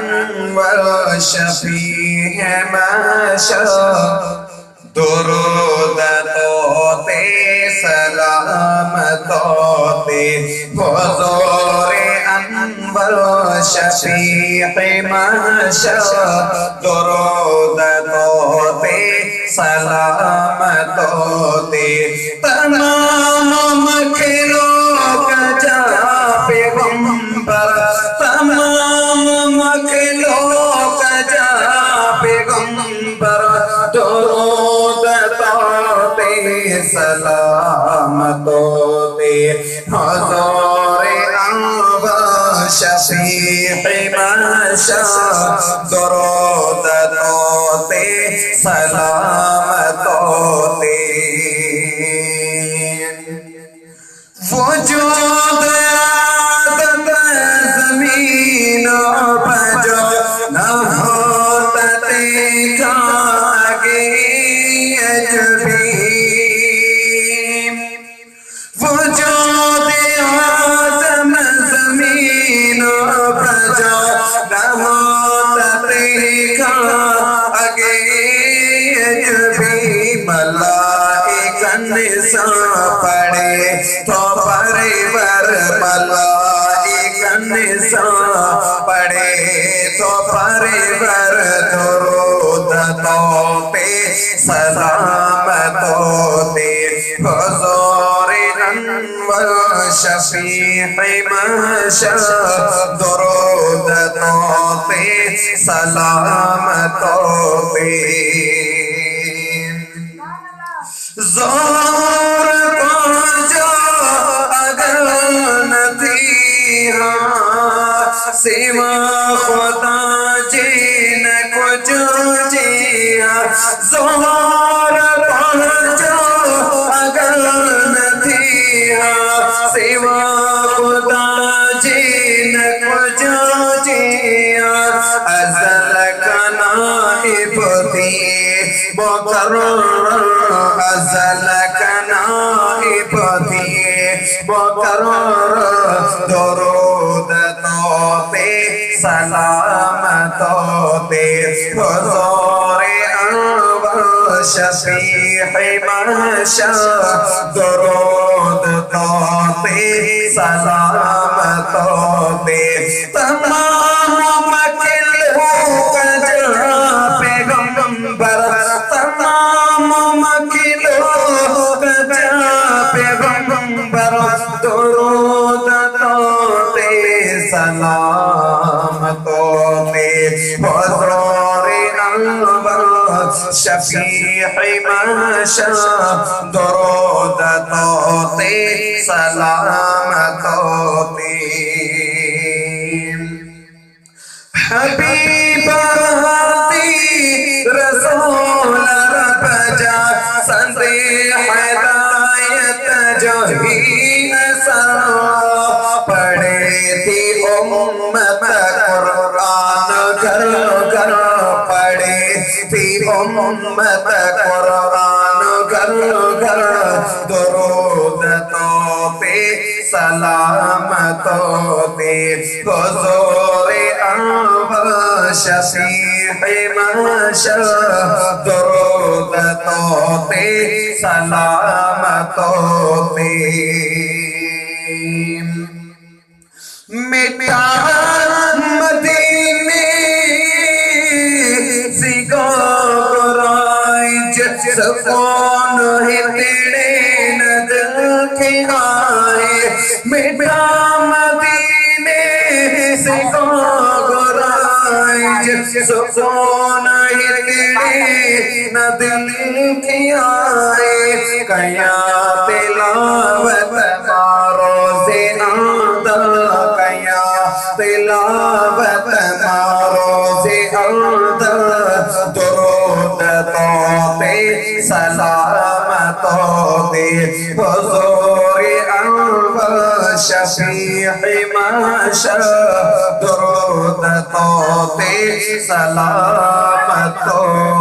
انور شفیع محشر درود توتے سلام توتے حضور انور شفیع محشر درود توتے سلام توتے تمام مخلوق جا پیغمبر تمام مخلوق جا پیغمبر درود توتے سلام توتے حضور انور شفیع محشر درود توتے سلام توتے وجود عادت زمین پر جو نہ ہوتا دیکھا آگے اجبی وجود آدم زمین پر جو نہ ہوتا دیکھا آگے اجبی ملائکن سا پڑے تو پرور ملائکن سا پڑے تو پرور درود توتے سلام توتے حضور انور شفیع محشر درود توتے سلام توتے زور پہنچا اگر نہ تھی سوا خدا جی نہ کچھ جی زور پہنچا اگر نہ تھی سوا خدا جی نہ کچھ جی ازل کا نائب تھی مقرر ازل کا نائب تھی مقرر درود توتے سلام توتے حضور انور شفیع محشر درود توتے سلام توتے تمام مخلوق جا پیغمبر تمام مخلوق جا پیغمبر درود توتے سلام توتے حضور انور شفیع محشر درود توتے سلام توتے حبیب رسول رب جا سندے ہدایت جو ہی اثر پڑھے تھی امت قرآن گھر گھر پڑھے تھی امت قرآن گھر گھر درود توتے سلام توتے حضور انور شفیع محشر درود توتے سلام توتے مٹا مدینے سکو رائج سکون ہے تیرے ندل کے آئے مٹا مدینے سکو رائج سکون ہے تیرے ندل کے آئے کیا تلاوت مارو سے تلاوت مارو سے درود توتے سلام توتے حضور انور شفیع محشر درود توتے سلام توتے